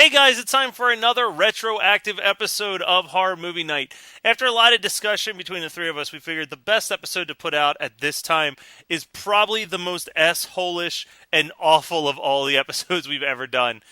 Hey guys, it's time for another retroactive episode of Horror Movie Night. After a lot of discussion between the three of us, we figured the best episode to put out at this time is probably the most S-holish and awful of all the episodes we've ever done.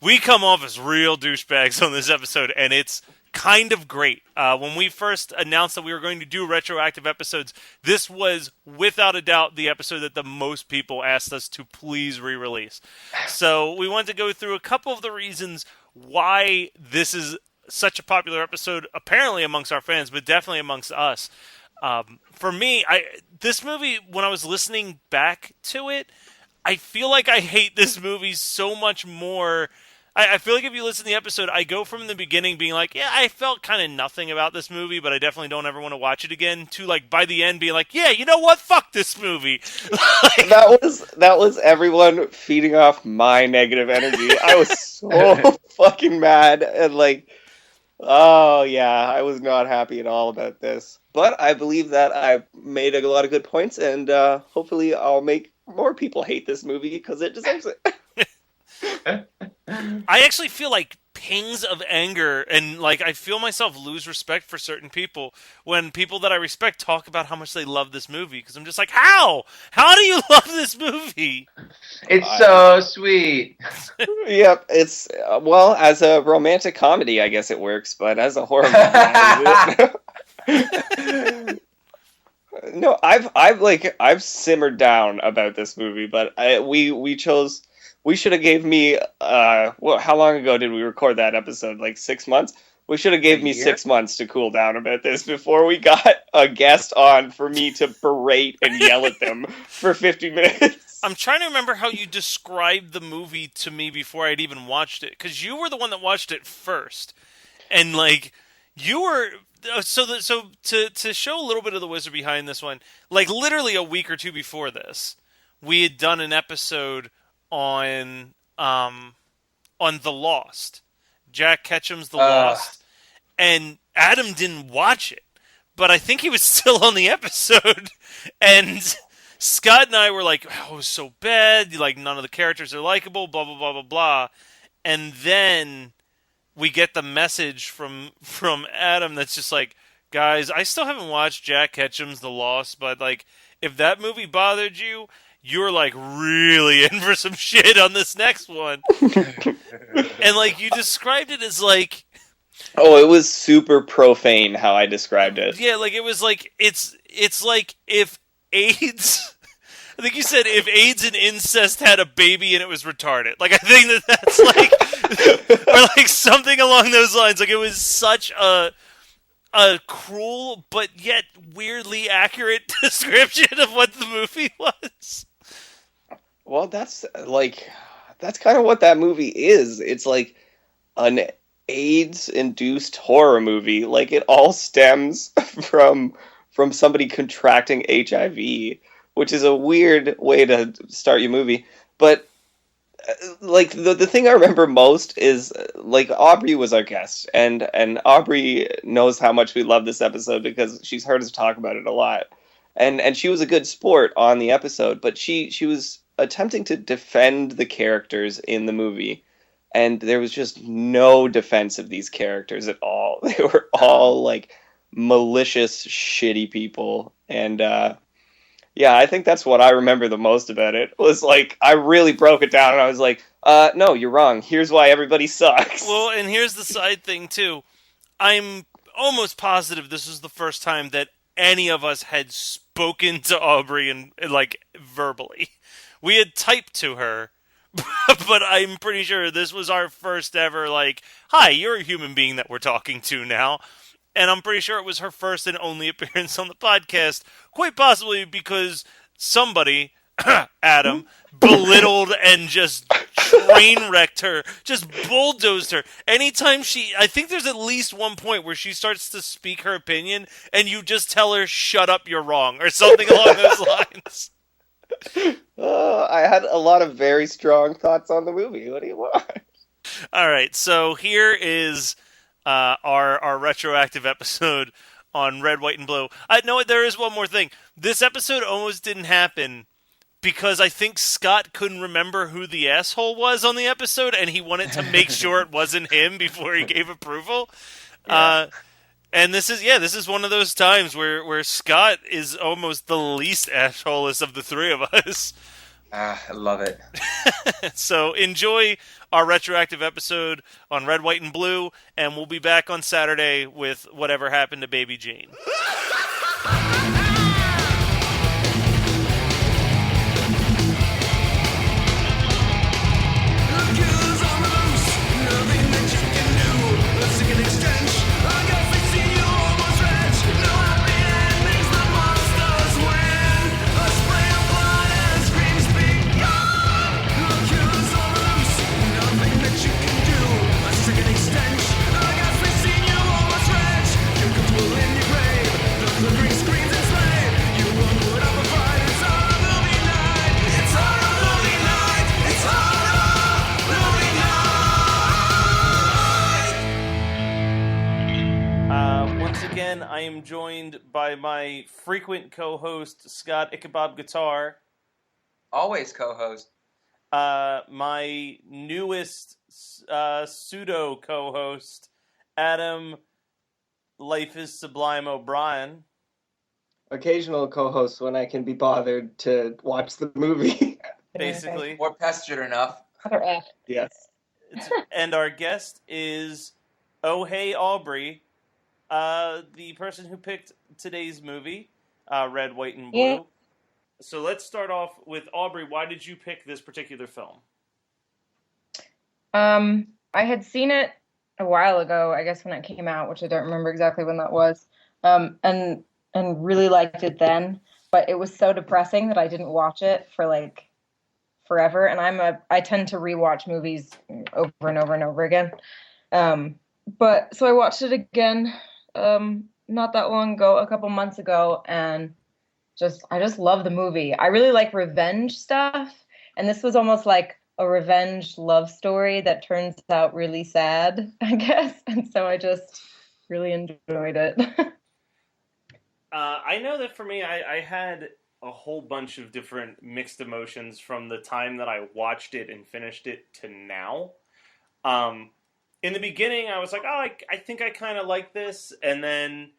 We come off as real douchebags on this episode, and it's kind of great. When we first announced that we were going to do retroactive episodes, this was without a doubt the episode that the most people asked us to please re-release. So we wanted to go through a couple of the reasons why this is such a popular episode, apparently amongst our fans, but definitely amongst us. For me, this movie, when I was listening back to it, I feel like I hate this movie so much more. I feel like if you listen to the episode, I go from the beginning being like, yeah, I felt kind of nothing about this movie, but I definitely don't ever want to watch it again, to like by the end being like, yeah, you know what? Fuck this movie. Like, that was everyone feeding off my negative energy. I was so fucking mad and like, oh yeah, I was not happy at all about this. But I believe that I made a lot of good points, and hopefully I'll make more people hate this movie because it deserves it. I actually feel like pings of anger, and like I feel myself lose respect for certain people when people that I respect talk about how much they love this movie, because I'm just like, how? How do you love this movie? It's so sweet. Yep, it's well, as a romantic comedy, I guess it works, but as a horror movie, no, I've simmered down about this movie, but we should have gave me how long ago did we record that episode? Like 6 months? We should have gave me 6 months to cool down about this before we got a guest on for me to berate and yell at them for 50 minutes. I'm trying to remember how you described the movie to me before I'd even watched it, because you were the one that watched it first, and like you were. So to show a little bit of the wizard behind this one, like literally a week or two before this, we had done an episode on The Lost, Jack Ketchum's The Lost, and Adam didn't watch it, but I think he was still on the episode, and Scott and I were like, oh, it was so bad, like none of the characters are likable, blah blah blah blah blah, and then we get the message from Adam that's just like, guys, I still haven't watched Jack Ketchum's The Lost, but like if that movie bothered you, you're like really in for some shit on this next one. And like you described it as like, oh, it was super profane how I described it. Yeah, like it was like it's like if AIDS, I think you said if AIDS and incest had a baby and it was retarded. Like I think that's like or like something along those lines. Like it was such a cruel but yet weirdly accurate description of what the movie was. Well, that's kind of what that movie is. It's like an AIDS-induced horror movie. Like it all stems from somebody contracting HIV, which is a weird way to start your movie. But like the thing I remember most is like Aubrie was our guest, and Aubrie knows how much we love this episode because she's heard us talk about it a lot, and she was a good sport on the episode, but she was attempting to defend the characters in the movie, and there was just no defense of these characters at all. They were all like malicious, shitty people, and yeah, I think that's what I remember the most about it. Was like, I really broke it down, and I was like, no, you're wrong. Here's why everybody sucks. Well, and here's the side thing, too. I'm almost positive this was the first time that any of us had spoken to Aubrie and like, verbally. We had typed to her, but I'm pretty sure this was our first ever, like, hi, you're a human being that we're talking to now. And I'm pretty sure it was her first and only appearance on the podcast, quite possibly because somebody, Adam, belittled and just train wrecked her, just bulldozed her. Anytime I think there's at least one point where she starts to speak her opinion, and you just tell her, shut up, you're wrong, or something along those lines. I had a lot of very strong thoughts on the movie. What do you want? All right, so here is our retroactive episode on Red, White, and Blue. No, there is one more thing. This episode almost didn't happen because I think Scott couldn't remember who the asshole was on the episode, and he wanted to make sure it wasn't him before he gave approval. Yeah. And this is one of those times where Scott is almost the least assholeless of the three of us. I love it. So enjoy our retroactive episode on Red, White, and Blue, and we'll be back on Saturday with whatever happened to Baby Jane. Once again, I am joined by my frequent co-host, Scott Ichabod Guitar. Always co-host. My newest pseudo co-host, Adam Life is Sublime O'Brien. Occasional co-host when I can be bothered to watch the movie. Basically. Or pestered enough. Yes. And our guest is Oh Hey Aubrie, the person who picked today's movie, Red, White, and Blue. Yeah. So let's start off with Aubrie. Why did you pick this particular film? I had seen it a while ago, I guess when it came out, which I don't remember exactly when that was. And really liked it then, but it was so depressing that I didn't watch it for like forever. And I tend to rewatch movies over and over and over again. But so I watched it again not that long ago, a couple months ago, and I just love the movie. I really like revenge stuff, and this was almost like a revenge love story that turns out really sad, I guess. And so I just really enjoyed it. I know that for me, I had a whole bunch of different mixed emotions from the time that I watched it and finished it to now. In the beginning, I was like, oh, I think I kind of like this. And then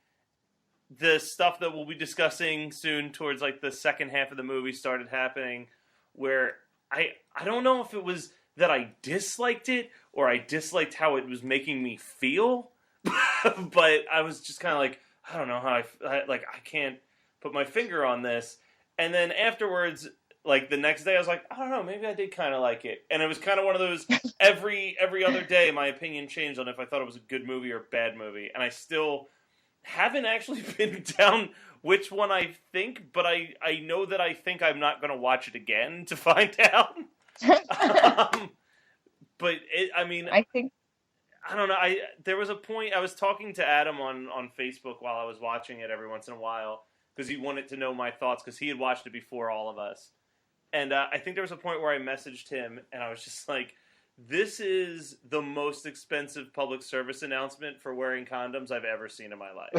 the stuff that we'll be discussing soon towards like the second half of the movie started happening where I don't know if it was that I disliked it or I disliked how it was making me feel. But I was just kind of like, I don't know how I can't put my finger on this. And then afterwards, like the next day, I was like, I don't know, maybe I did kind of like it. And it was kind of one of those every other day, my opinion changed on if I thought it was a good movie or a bad movie. And I still haven't actually pinned down which one I think, but I know that I think I'm not going to watch it again to find out. But I think I don't know. There was a point I was talking to Adam on Facebook while I was watching it every once in a while because he wanted to know my thoughts because he had watched it before all of us. And I think there was a point where I messaged him and I was just like, this is the most expensive public service announcement for wearing condoms I've ever seen in my life.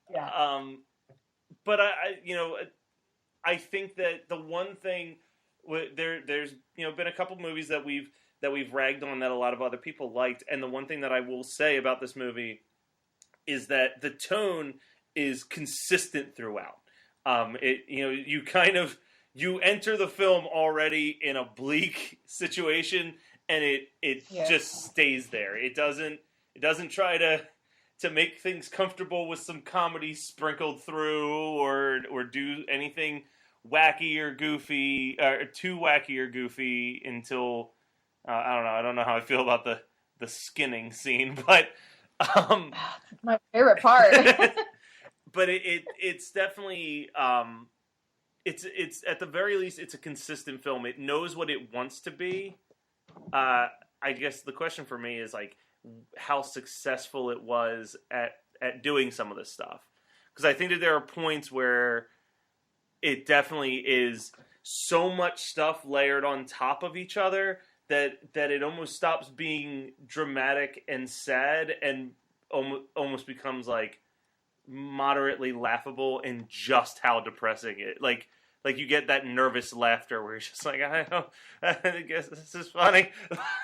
yeah. But I think that the one thing there's been a couple movies that we've ragged on that a lot of other people liked, and the one thing that I will say about this movie is that the tone is consistent throughout. You enter the film already in a bleak situation, and it just stays there. It doesn't try to make things comfortable with some comedy sprinkled through or do anything wacky or goofy, or too wacky or goofy until I don't know how I feel about the skinning scene, but My favorite part. but it's definitely it's at the very least it's a consistent film. It knows what it wants to be. I guess the question for me is like how successful it was at doing some of this stuff, because I think that there are points where it definitely is so much stuff layered on top of each other that it almost stops being dramatic and sad and almost becomes like moderately laughable in just how depressing it. Like you get that nervous laughter where you're just like, I guess this is funny.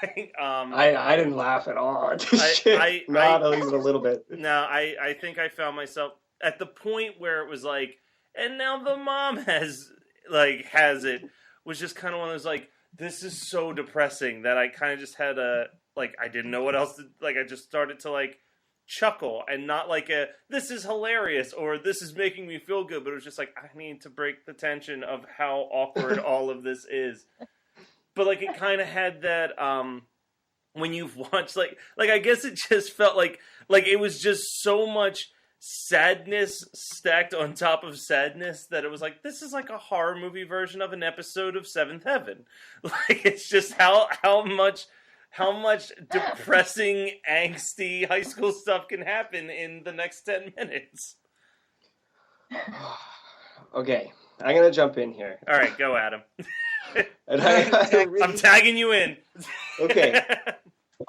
I didn't laugh at all at this shit. Not even a little bit. No, I think I found myself at the point where it was like, and now the mom has it, was just kind of one of those like, this is so depressing that I kind of just had I didn't know what else to, I just started to chuckle, and not this is hilarious or this is making me feel good, but it was just like, I need to break the tension of how awkward all of this is. But it kind of had that when you've watched I guess it just felt like it was just so much sadness stacked on top of sadness that it was like, this is like a horror movie version of an episode of Seventh Heaven. It's just how much depressing, angsty high school stuff can happen in the next 10 minutes. Okay, I'm gonna jump in here. All right, go, Adam. And I'm tagging you in. Okay.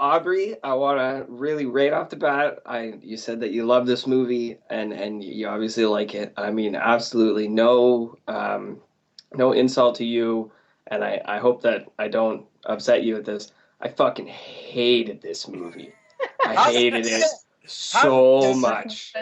Aubrie, I want to really, right off the bat, you said that you love this movie, and you obviously like it. I mean, absolutely no insult to you, and I hope that I don't upset you with this. I fucking hated this movie. I hated it so much.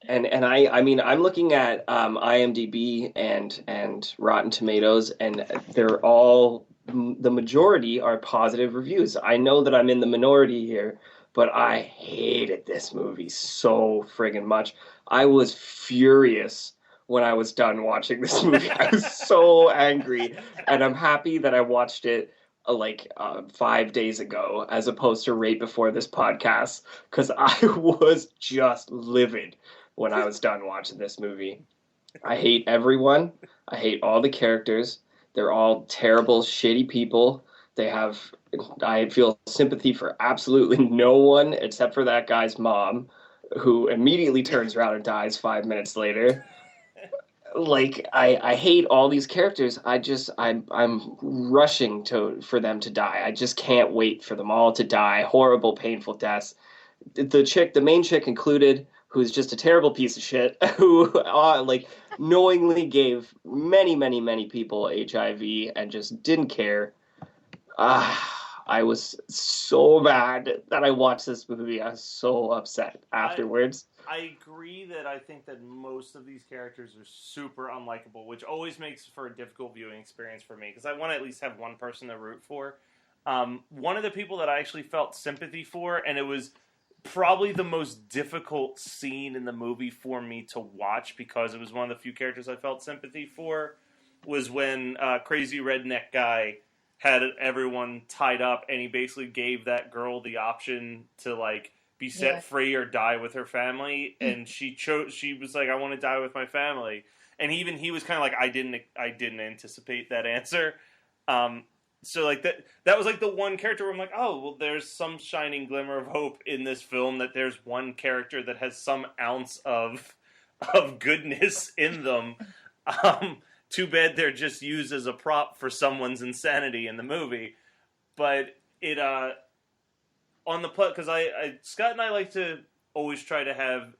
And I mean, I'm looking at IMDb and Rotten Tomatoes, and they're all, the majority are positive reviews. I know that I'm in the minority here, but I hated this movie so friggin' much. I was furious when I was done watching this movie. I was so angry, and I'm happy that I watched it 5 days ago as opposed to right before this podcast, because I was just livid when I was done watching this movie. I hate everyone. I hate all the characters. They're all terrible, shitty people. I feel sympathy for absolutely no one except for that guy's mom, who immediately turns around and dies 5 minutes later. I hate all these characters. I'm rushing for them to die. I just can't wait for them all to die. Horrible, painful deaths. The main chick included, who's just a terrible piece of shit, who knowingly gave many people HIV and just didn't care. I was so mad that I watched this movie. I was so upset afterwards. I agree that I think that most of these characters are super unlikable, which always makes for a difficult viewing experience for me, because I want to at least have one person to root for. One of the people that I actually felt sympathy for, and it was probably the most difficult scene in the movie for me to watch because it was one of the few characters I felt sympathy for, was when crazy redneck guy had everyone tied up, and he basically gave that girl the option to be set free or die with her family, and she was like, I want to die with my family. And even he was kind of like, I didn't anticipate that answer. So that was the one character where I'm like, oh, well, there's some shining glimmer of hope in this film, that there's one character that has some ounce of goodness in them. Too bad they're just used as a prop for someone's insanity in the movie. But it on the plot, because Scott and I like to always try to have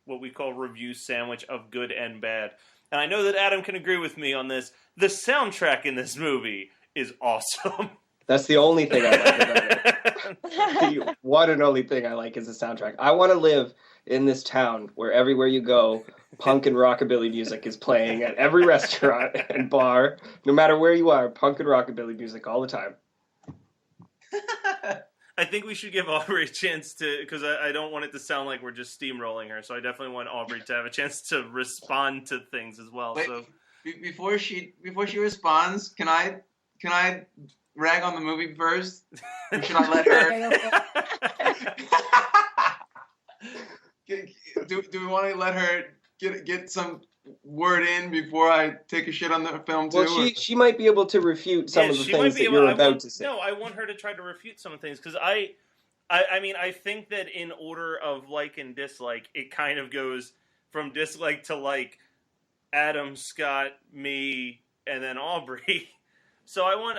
what we call review sandwich of good and bad. And I know that Adam can agree with me on this. The soundtrack in this movie is awesome. That's the only thing I like about it. The one and only thing I like is the soundtrack. I want to live in this town where everywhere you go, punk and rockabilly music is playing at every restaurant and bar. No matter where you are, punk and rockabilly music all the time. I think we should give Aubrie a chance to, because I don't want it to sound like we're just steamrolling her. So I definitely want Aubrie to have a chance to respond to things as well. Wait, so before she responds, can I rag on the movie first? Or should I let her? do we want to let her get some word in before I take a shit on the film too? Well, she might be able to refute some of the things that you're about to say. No, I want her to try to refute some of the things, because I mean, I think that in order of like and dislike, it kind of goes from dislike to like Adam, Scott, me, and then Aubrie. So I want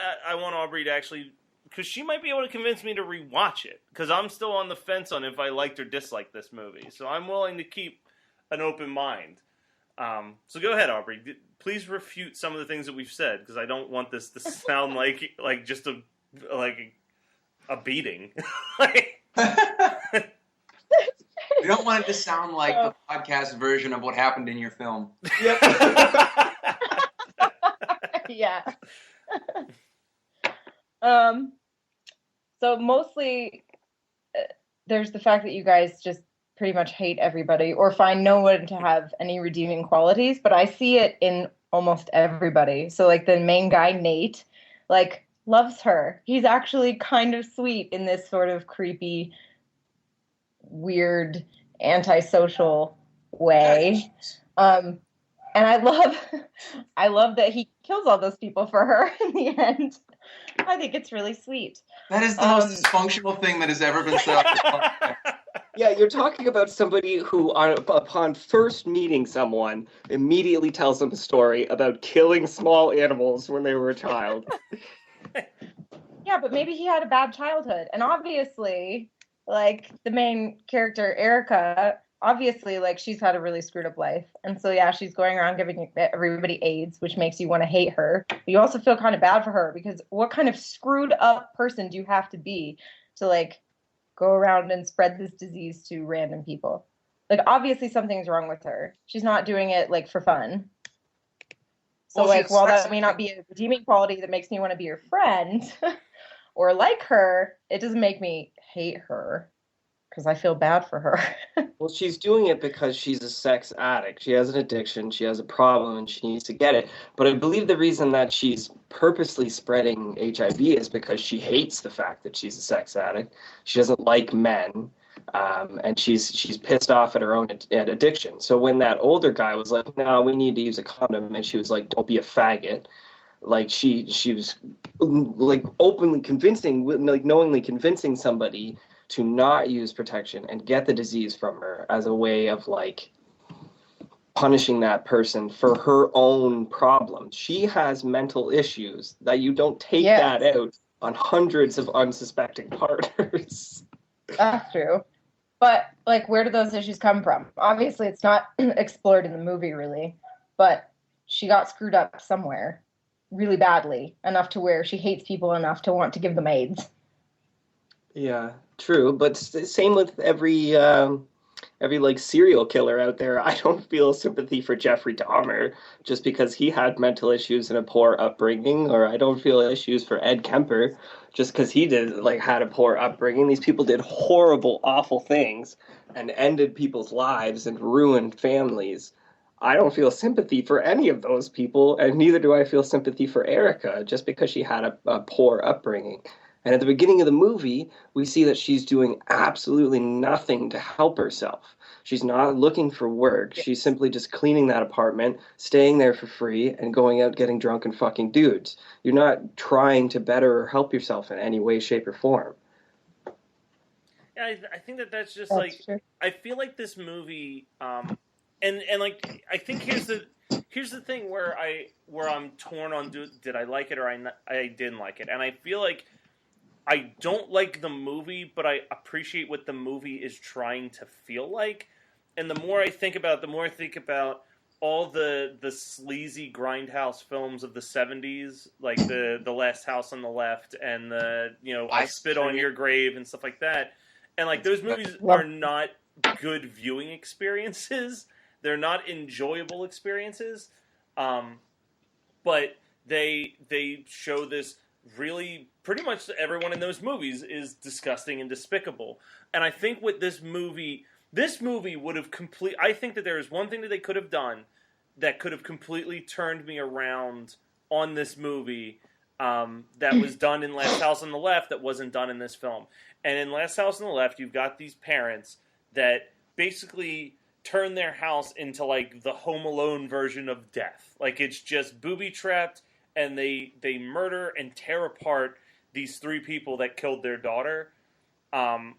Aubrie to actually because she might be able to convince me to rewatch it, because I'm still on the fence on if I liked or disliked this movie. So I'm willing to keep an open mind. So go ahead, Aubrey. Please refute some of the things that we've said, because I don't want this to sound like just a beating. You don't want it to sound like the podcast version of what happened in your film. Yep. Yeah. So mostly there's the fact that you guys just pretty much hate everybody or find no one to have any redeeming qualities, but I see it in almost everybody. So like the main guy, Nate, like loves her. He's actually kind of sweet in this sort of creepy, weird, antisocial way. And I love that he kills all those people for her in the end. I think it's really sweet. That is the most dysfunctional thing that has ever been said. Yeah, you're talking about somebody who, upon first meeting someone, immediately tells them a story about killing small animals when they were a child. Yeah, but maybe he had a bad childhood. And obviously, like, the main character, Erica, obviously, like, she's had a really screwed up life. And so, yeah, she's going around giving everybody AIDS, which makes you want to hate her. But you also feel kind of bad for her, because what kind of screwed up person do you have to be to, like, go around and spread this disease to random people? Like, obviously something's wrong with her. She's not doing it, like, for fun. So, Well, like, while that may not be a redeeming quality that makes me want to be your friend or like her, it doesn't make me hate her, because I feel bad for her. Well, she's doing it because she's a sex addict. She has an addiction, she has a problem, and she needs to get it. But I believe the reason that she's purposely spreading HIV is because she hates the fact that she's a sex addict. She doesn't like men, and she's pissed off at her own addiction. So when that older guy was like, "No, we need to use a condom," and she was like, "Don't be a faggot," like she was like openly convincing, like knowingly convincing somebody to not use protection and get the disease from her as a way of like punishing that person for her own problems. She has mental issues that you don't take that out on hundreds of unsuspecting partners. That's true. But, like, where do those issues come from? Obviously, it's not explored in the movie, really. But she got screwed up somewhere really badly, enough to where she hates people enough to want to give them AIDS. Yeah, true. But same with every like serial killer out there. I don't feel sympathy for Jeffrey Dahmer just because he had mental issues and a poor upbringing, or I don't feel issues for Ed Kemper just because he had a poor upbringing. These people did horrible, awful things and ended people's lives and ruined families. I don't feel sympathy for any of those people, and neither do I feel sympathy for Erica just because she had a poor upbringing. And at the beginning of the movie, we see that she's doing absolutely nothing to help herself. She's not looking for work. She's simply just cleaning that apartment, staying there for free, and going out getting drunk and fucking dudes. You're not trying to better or help yourself in any way, shape, or form. Yeah, I think that's just That's true. I feel like this movie, and like I think here's the thing where I'm torn on did I like it or I didn't like it, and I feel like I don't like the movie, but I appreciate what the movie is trying to feel like. And the more I think about it, the more I think about all the sleazy grindhouse films of the 70s, like the Last House on the Left and the, I Spit on Your Grave and stuff like that. And like those movies are not good viewing experiences. They're not enjoyable experiences. But they show this really, pretty much everyone in those movies is disgusting and despicable. And I think with this movie would have I think that there is one thing that they could have done that could have completely turned me around on this movie, that was done in Last House on the Left that wasn't done in this film. And in Last House on the Left, you've got these parents that basically turn their house into like the Home Alone version of death. Like it's just booby-trapped, and they murder and tear apart these three people that killed their daughter. And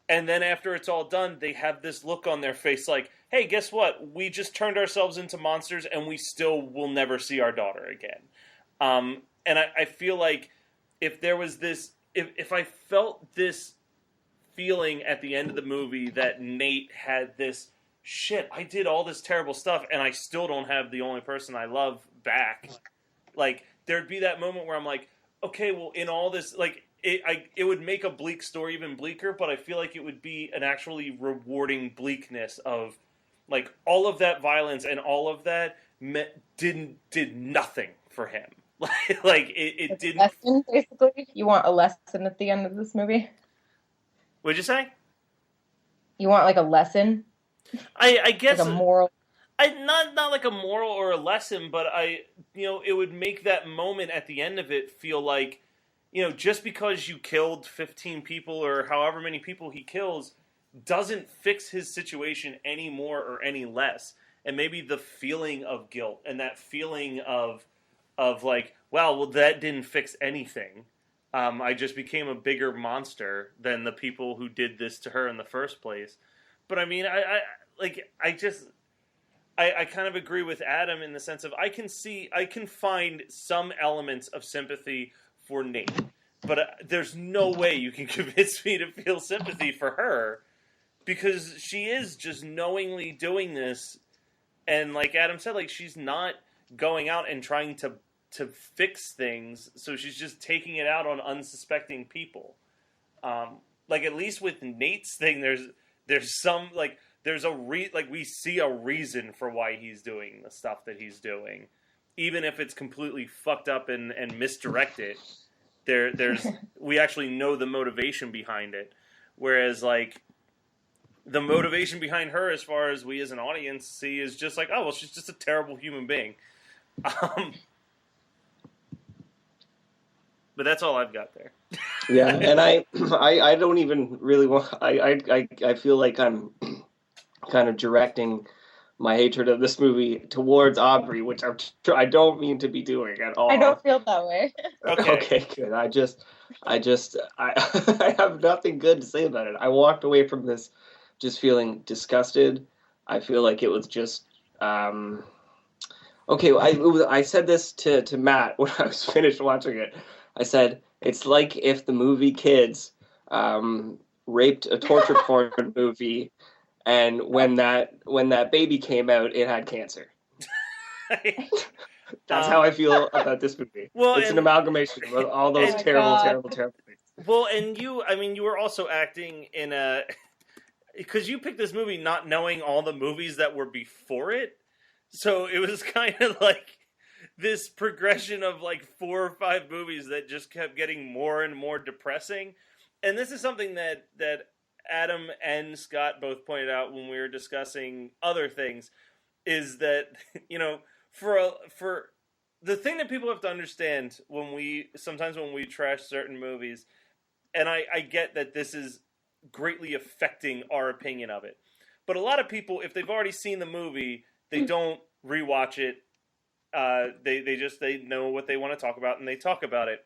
then after it's all done, they have this look on their face like, hey, guess what? We just turned ourselves into monsters, and we still will never see our daughter again. And I feel like if there was this if I felt this feeling at the end of the movie that Nate had this shit, I did all this terrible stuff and I still don't have the only person I love back. Like, there'd be that moment where I'm like, okay, well, in all this, like, it would make a bleak story even bleaker, but I feel like it would be an actually rewarding bleakness of, like, all of that violence and all of that did nothing for him. Like it It's a didn't. lesson, basically. You want a lesson at the end of this movie? What'd you say? You want like a lesson, I guess like a moral. not like a moral or a lesson, but it would make that moment at the end of it feel like, just because you killed 15 people or however many people he kills doesn't fix his situation any more or any less. And maybe the feeling of guilt and that feeling of like, well, that didn't fix anything. I just became a bigger monster than the people who did this to her in the first place. But I mean, I kind of agree with Adam in the sense of I can find some elements of sympathy for Nate, but there's no way you can convince me to feel sympathy for her because she is just knowingly doing this, and like Adam said, like she's not going out and trying to fix things, so she's just taking it out on unsuspecting people. Like at least with Nate's thing, there's some like. There's we see a reason for why he's doing the stuff that he's doing, even if it's completely fucked up and misdirected. We actually know the motivation behind it, whereas like the motivation behind her, as far as we as an audience see, is just like, oh well, she's just a terrible human being. But that's all I've got there. Yeah, and I don't even really want. I feel like I'm kind of directing my hatred of this movie towards Aubrie, which I don't mean to be doing at all. I don't feel that way. Okay, good. I I have nothing good to say about it. I walked away from this just feeling disgusted. I feel like it was just okay. I said this to Matt when I was finished watching it. I said it's like if the movie Kids raped a torture porn movie. And when that baby came out, it had cancer. That's how I feel about this movie. Well, it's an amalgamation of all those terrible things. Well, and you were also acting in a... Because you picked this movie not knowing all the movies that were before it. So it was kind of like this progression of like 4 or 5 movies that just kept getting more and more depressing. And this is something that Adam and Scott both pointed out when we were discussing other things, is that, for the thing that people have to understand when we trash certain movies, and I get that this is greatly affecting our opinion of it, but a lot of people, if they've already seen the movie, they don't rewatch it. They know what they want to talk about and they talk about it.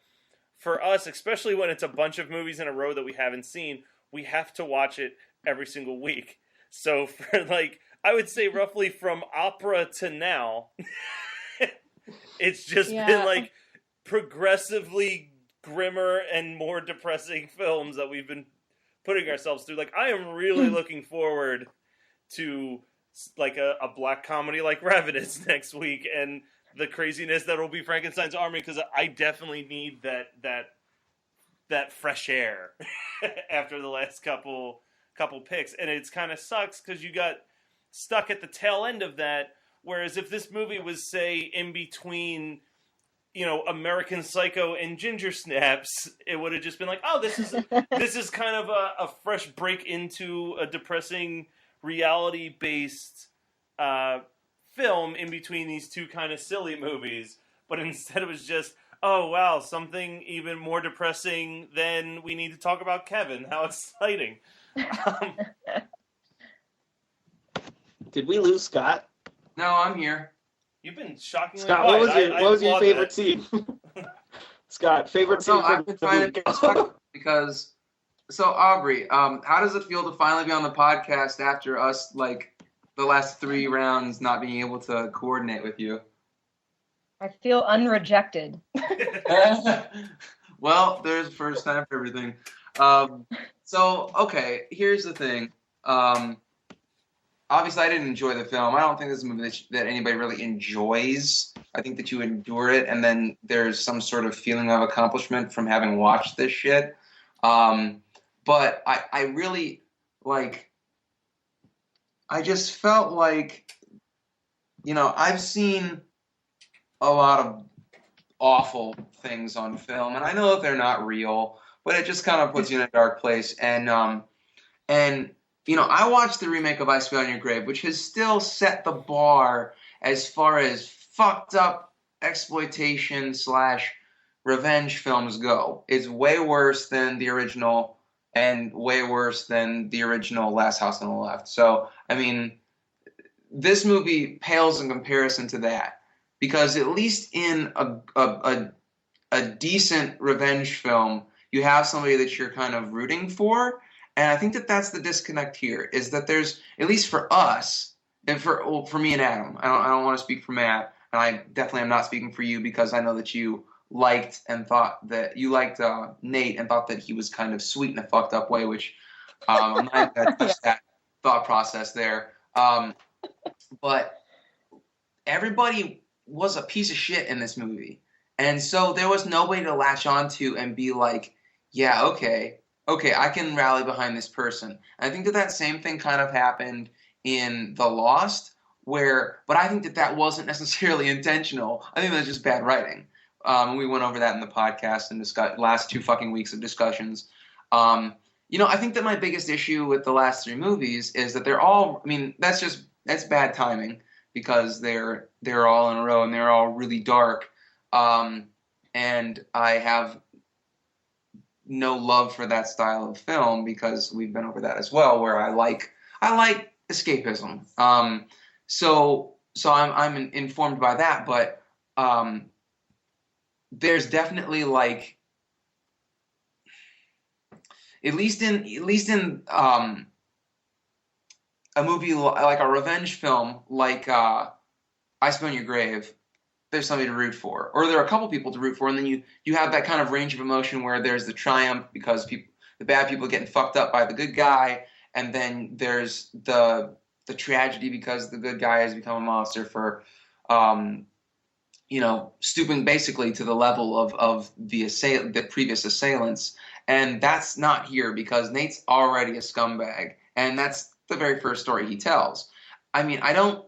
For us, especially when it's a bunch of movies in a row that we haven't seen, we have to watch it every single week. So for like, I would say roughly from Opera to now, it's just been like progressively grimmer and more depressing films that we've been putting ourselves through. Like, I am really looking forward to like a black comedy like Ravenous next week and the craziness that will be Frankenstein's Army, because I definitely need that fresh air after the last couple picks, and it's kind of sucks because you got stuck at the tail end of that. Whereas if this movie was, say, in between, American Psycho and Ginger Snaps, it would have just been like, oh, this is kind of a fresh break into a depressing reality based film in between these two kind of silly movies. But instead it was just, oh, wow, something even more depressing than we need to talk about Kevin. How exciting. Did we lose Scott? No, I'm here. You've been shockingly Scott, quiet. what was your favorite scene? Scott, favorite scene I've been trying to get stuck because... So, Aubrie, how does it feel to finally be on the podcast after us, like, the last 3 rounds not being able to coordinate with you? I feel unrejected. Well, there's a first time for everything. So, okay, here's the thing. Obviously, I didn't enjoy the film. I don't think this is a movie that anybody really enjoys. I think that you endure it, and then there's some sort of feeling of accomplishment from having watched this shit. But I really, like, I just felt like, I've seen a lot of awful things on film, and I know that they're not real, but it just kind of puts you in a dark place. And I watched the remake of I Spit on Your Grave, which has still set the bar as far as fucked up exploitation slash revenge films go. It's way worse than the original, and way worse than the original Last House on the Left. So, I mean, this movie pales in comparison to that, because at least in a decent revenge film, you have somebody that you're kind of rooting for. And I think that that's the disconnect here, is that there's, at least for us, and for me and Adam, I don't want to speak for Matt, and I definitely am not speaking for you, because I know that you liked Nate and thought that he was kind of sweet in a fucked up way, which I'm not going to touch that thought process there. But everybody was a piece of shit in this movie. And so there was nobody to latch onto and be like, yeah, okay, I can rally behind this person. And I think that same thing kind of happened in The Lost, but I think that wasn't necessarily intentional. I think that was just bad writing. We went over that in the podcast and discussed last 2 fucking weeks of discussions. I think that my biggest issue with the last 3 movies is that they're all, I mean, that's bad timing, because they're all in a row and they're all really dark. And I have no love for that style of film, because we've been over that as well, where I like escapism. So I'm informed by that, but there's definitely, like, at least in a movie like a revenge film like I Spit on Your Grave, there's somebody to root for, or there are a couple people to root for, and then you have that kind of range of emotion where there's the triumph because the bad people are getting fucked up by the good guy, and then there's the tragedy because the good guy has become a monster for stooping basically to the level of the previous assailants. And that's not here, because Nate's already a scumbag, and that's the very first story he tells. I mean, I don't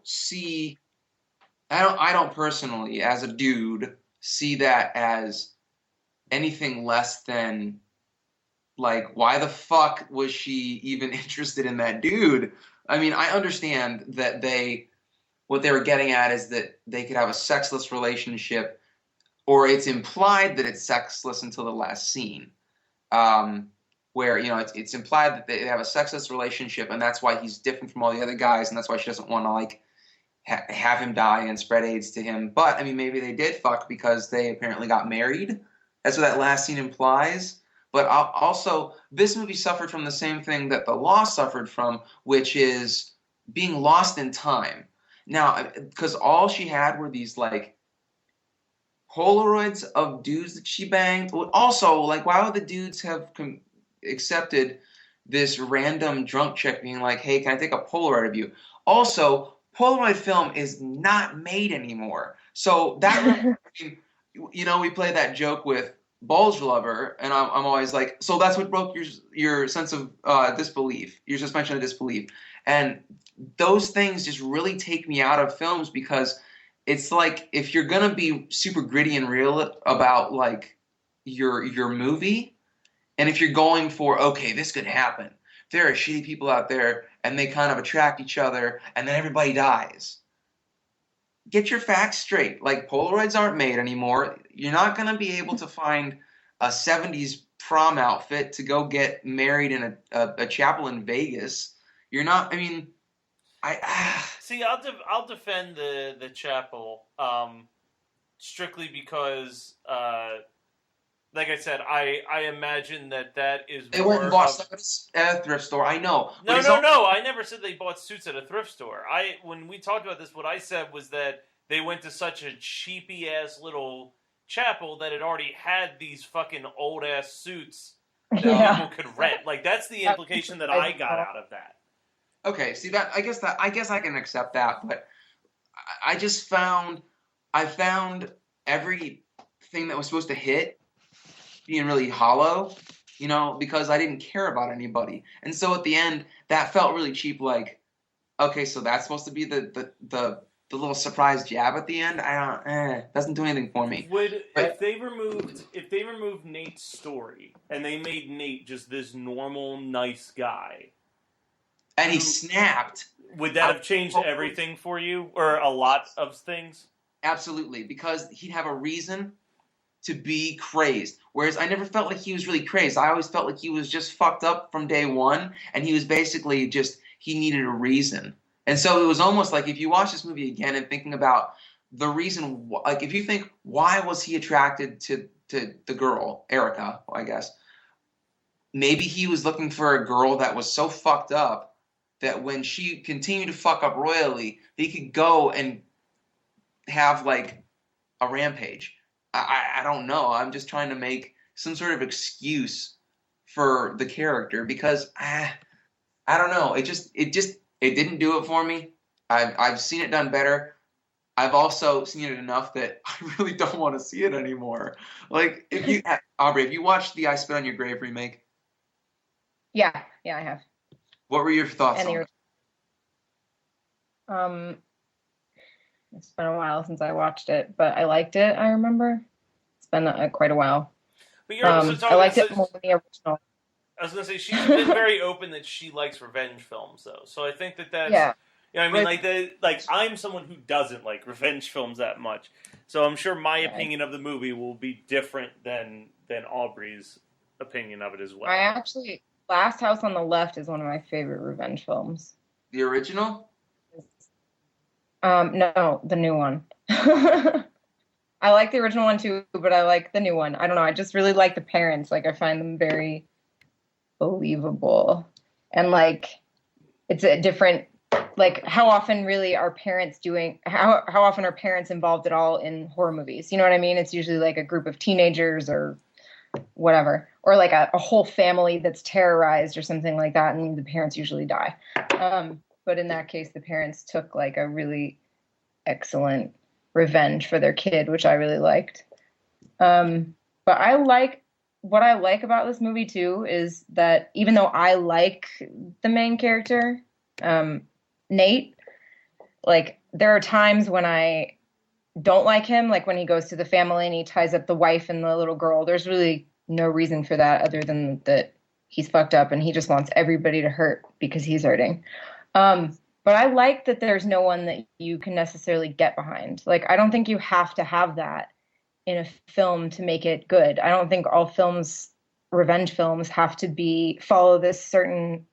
personally, as a dude, see that as anything less than, like, why the fuck was she even interested in that dude? I mean, I understand that what they were getting at is that they could have a sexless relationship, or it's implied that it's sexless until the last scene. Where it's implied that they have a sexless relationship, and that's why he's different from all the other guys, and that's why she doesn't want to, like, have him die and spread AIDS to him. But I mean, maybe they did fuck because they apparently got married. That's what that last scene implies. But also, this movie suffered from the same thing that The Lost suffered from, which is being lost in time. Now, because all she had were these, like, Polaroids of dudes that she banged. Also, like, why would the dudes have accepted this random drunk chick being like, hey, can I take a Polaroid of you? Also, Polaroid film is not made anymore. So that, we play that joke with Bulge Lover, and I'm always like, so that's what broke your sense of disbelief, your suspension of disbelief. And those things just really take me out of films, because it's like, if you're gonna be super gritty and real about, like, your movie, and if you're going for, okay, this could happen, there are shitty people out there and they kind of attract each other and then everybody dies. Get your facts straight. Like, Polaroids aren't made anymore. You're not going to be able to find a 70s prom outfit to go get married in a chapel in Vegas. You're not, I mean, See, I'll defend the chapel strictly because like I said, I imagine that is they more went and bought stuff at a thrift store. I know. No. I never said they bought suits at a thrift store. When we talked about this, what I said was that they went to such a cheapy ass little chapel that had already had these fucking old ass suits that Yeah. people could rent. Like that's the implication that I got out of that. Okay, see that I guess I can accept that, but I just found everything that was supposed to hit being really hollow, because I didn't care about anybody. And so at the end, that felt really cheap, like, okay, so that's supposed to be the little surprise jab at the end. I don't doesn't do anything for me. If they removed Nate's story and they made Nate just this normal nice guy And he snapped. Would that have changed everything for you, or a lot of things? Absolutely, because he'd have a reason to be crazed. Whereas I never felt like he was really crazed. I always felt like he was just fucked up from day one, and he was basically he needed a reason. And so it was almost like if you watch this movie again and thinking about the reason, like if you think, why was he attracted to the girl, Erica, I guess, maybe he was looking for a girl that was so fucked up that when she continued to fuck up royally, he could go and have like a rampage. I don't know. I'm just trying to make some sort of excuse for the character because I don't know. It didn't do it for me. I've seen it done better. I've also seen it enough that I really don't want to see it anymore. Like Aubrie, have you watched the I Spit on Your Grave remake? Yeah, I have. What were your thoughts on it? It's been a while since I watched it, but I liked it. I remember it's been quite a while. But you're also talking, I liked it more than the original. I was gonna say she's been very open that she likes revenge films, though. So I think that's I mean, like I'm someone who doesn't like revenge films that much. So I'm sure my opinion of the movie will be different than Aubrey's opinion of it as well. Last House on the Left is one of my favorite revenge films. The original? No, the new one. I like the original one too, but I like the new one. I don't know. I just really like the parents. Like I find them very believable, and like it's a different. Like how often really are parents doing? How often are parents involved at all in horror movies? You know what I mean? It's usually like a group of teenagers or whatever, or like a whole family that's terrorized or something like that, and the parents usually die. But in that case, the parents took like a really excellent revenge for their kid, which I really liked. But what I like about this movie too is that even though I like the main character, Nate, like there are times when I don't like him, like when he goes to the family and he ties up the wife and the little girl. There's really no reason for that other than that he's fucked up and he just wants everybody to hurt because he's hurting. But I like that there's no one that you can necessarily get behind. Like, I don't think you have to have that in a film to make it good. I don't think all films, revenge films, have to follow this certain,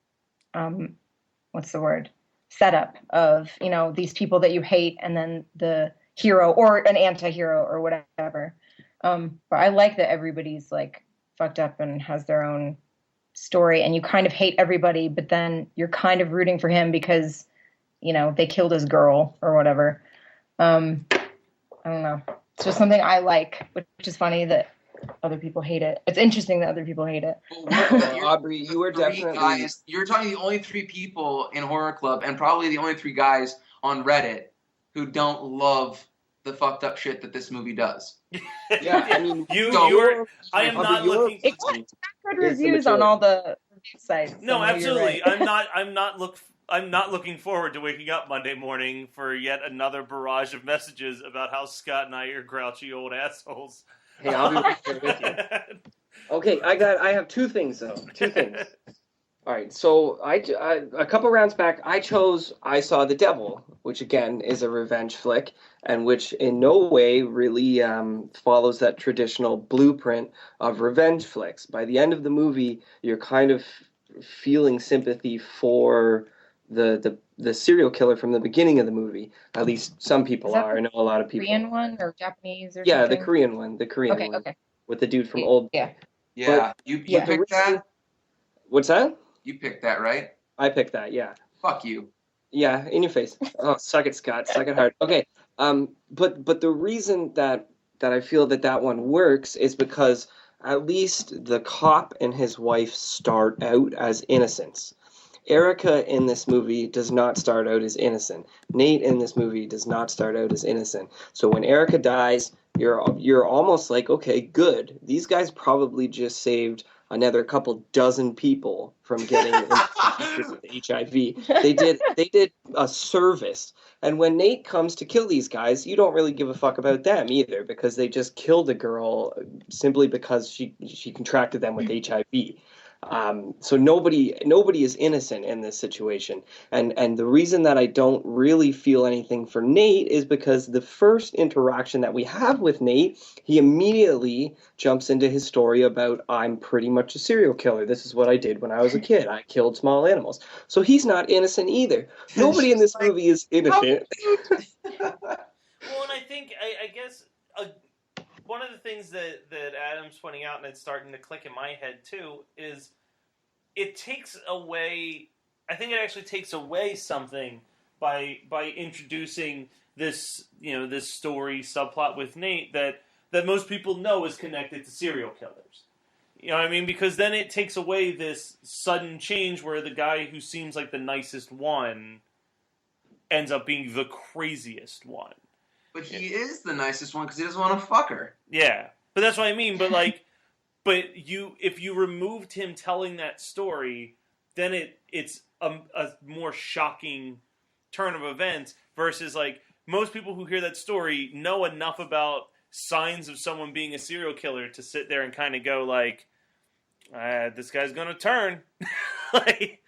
setup of, these people that you hate and then the hero or an anti-hero or whatever. But I like that everybody's like fucked up and has their own story and you kind of hate everybody, but then you're kind of rooting for him because, they killed his girl or whatever. I don't know. It's just something I like, which is funny that other people hate it. It's interesting that other people hate it. Aubrie, you were definitely... You're talking the only 3 people in Horror Club and probably the only 3 guys on Reddit who don't love the fucked up shit that this movie does. Yeah, I mean, I am not looking. It got good reviews on all the review sites. No, absolutely. Right. I'm not looking forward to waking up Monday morning for yet another barrage of messages about how Scott and I are grouchy old assholes. Hey, I'll be right there with you. Okay, I have 2 things though. 2 things. All right, so I a couple rounds back, I chose I Saw the Devil, which again is a revenge flick, and which in no way really follows that traditional blueprint of revenge flicks. By the end of the movie, you're kind of feeling sympathy for the serial killer from the beginning of the movie. At least some people are. I know a lot of people. Korean one or Japanese or something? The Korean one. The Korean one. Okay. With the dude from Old. Yeah. Yeah. You picked that? What's that? You picked that, right? I picked that, yeah. Fuck you. Yeah, in your face. Oh, suck it, Scott. Suck it hard. Okay. But the reason that I feel that one works is because at least the cop and his wife start out as innocents. Erica in this movie does not start out as innocent. Nate in this movie does not start out as innocent. So when Erica dies, you're almost like, okay, good. These guys probably just saved another couple dozen people from getting infected with HIV. They did a service. And when Nate comes to kill these guys, you don't really give a fuck about them either because they just killed a girl simply because she contracted them with HIV. So nobody is innocent in this situation, and the reason that I don't really feel anything for Nate is because the first interaction that we have with Nate, he immediately jumps into his story about I'm pretty much a serial killer. This is what I did when I was a kid. I killed small animals. So he's not innocent either. Nobody in this movie is innocent. Well, and I think I guess one of the things that Adam's pointing out, and it's starting to click in my head too, is it takes away. I think it actually takes away something by introducing this this story subplot with Nate that most people know is connected to serial killers. You know what I mean? Because then it takes away this sudden change where the guy who seems like the nicest one ends up being the craziest one. But he is the nicest one because he doesn't want to fuck her. Yeah, but that's what I mean. But like, if you removed him telling that story, then it's a more shocking turn of events versus like most people who hear that story know enough about signs of someone being a serial killer to sit there and kind of go like, this guy's gonna turn. Like,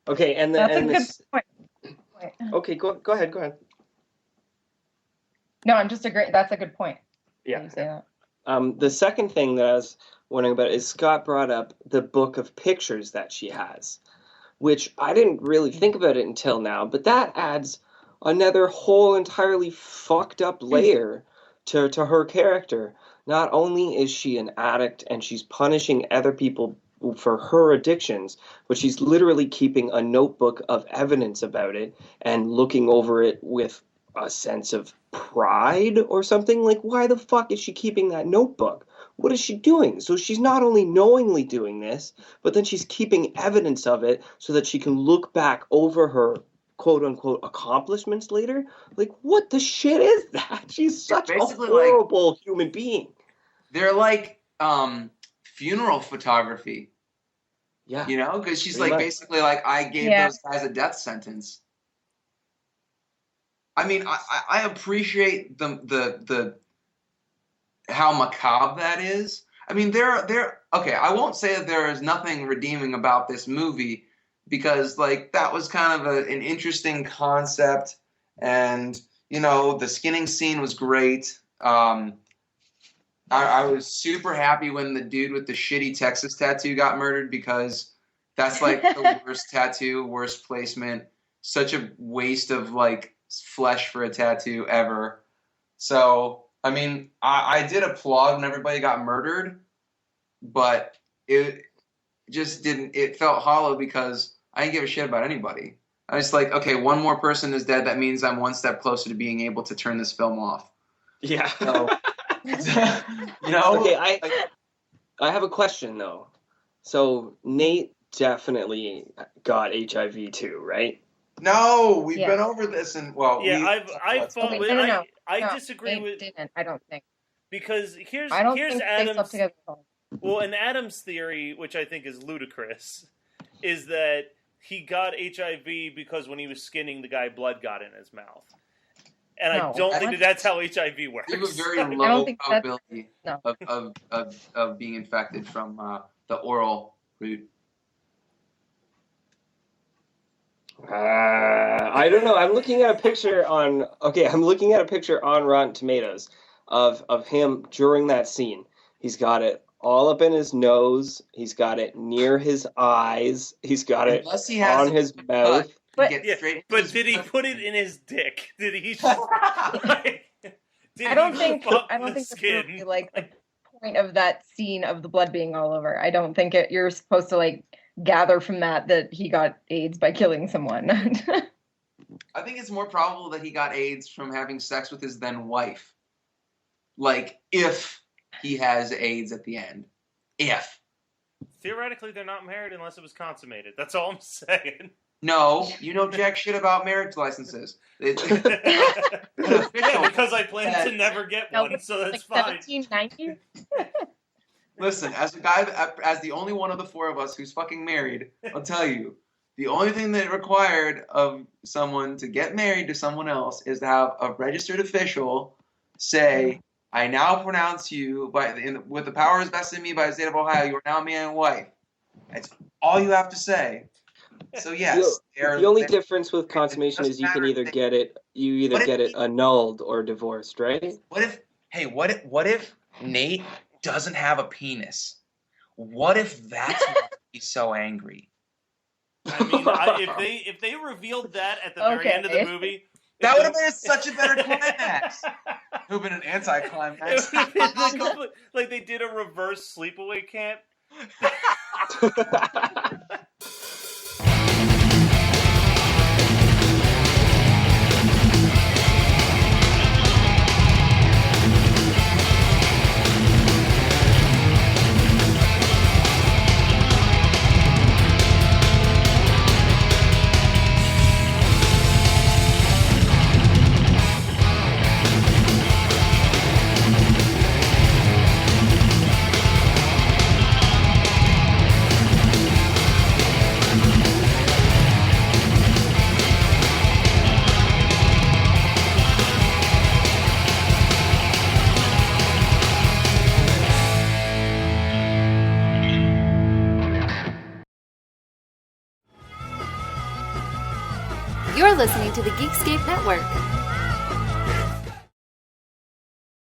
okay, and That's a good point. Okay, go ahead. No, I'm just agreeing. That's a good point. Yeah. You say that. The second thing that I was wondering about is Scott brought up the book of pictures that she has, which I didn't really think about it until now, but that adds another whole entirely fucked up layer to her character. Not only is she an addict and she's punishing other people for her addictions, but she's literally keeping a notebook of evidence about it and looking over it with a sense of pride or something. Like, why the fuck is she keeping that notebook? What is she doing? So she's not only knowingly doing this, but then she's keeping evidence of it so that she can look back over her quote-unquote accomplishments later. Like, what the shit is that? She's such a horrible human being. They're like funeral photography. Yeah. You know, because she's like basically like, I gave those guys a death sentence. I mean, I appreciate the how macabre that is. I mean, okay, I won't say that there is nothing redeeming about this movie because like that was kind of an interesting concept, and you know the skinning scene was great. I was super happy when the dude with the shitty Texas tattoo got murdered because that's like the worst tattoo, worst placement, such a waste of like flesh for a tattoo ever. So, I mean, I did applaud when everybody got murdered, but it just didn't, it felt hollow because I didn't give a shit about anybody. I was like, okay, one more person is dead. That means I'm one step closer to being able to turn this film off. Yeah. So, you know? Okay, I have a question though. So Nate definitely got HIV too, right? No, we've been over this, and well, yeah, I disagree Nate with. Didn't. I don't think Because here's think Adam's. together. Well, and Adam's theory, which I think is ludicrous, is that he got HIV because when he was skinning the guy, blood got in his mouth. And I don't think that's how HIV works. You have a very low probability of being infected from the oral route. I don't know. I'm looking at a picture on Rotten Tomatoes of him during that scene. He's got it all up in his nose. He's got it near his eyes. He's got it on his mouth. But did he put it in his dick? Did he? I don't think it's really like the point of that scene of the blood being all over. I don't think you're supposed to like gather from that he got AIDS by killing someone. I think it's more probable that he got AIDS from having sex with his then wife. Like, if he has AIDS at the end. If. Theoretically, they're not married unless it was consummated. That's all I'm saying. No, you know jack shit about marriage licenses. Yeah, because I plan to never get No, one, so that's like fine. 1790? Listen, as a guy, as the only one of the four of us who's fucking married, I'll tell you, the only thing that required of someone to get married to someone else is to have a registered official say, "I now pronounce you with the powers vested in me by the state of Ohio, you are now man and wife." That's all you have to say. So yes, The only difference with consummation is you can either get it annulled or divorced, right? What if Nate doesn't have a penis? What if that's why he's so angry? I mean, if they revealed that at the very end of the movie, that would have been such a better climax. It would have been an anticlimax. Like they did a reverse sleepaway camp. You're listening to the Geekscape Network.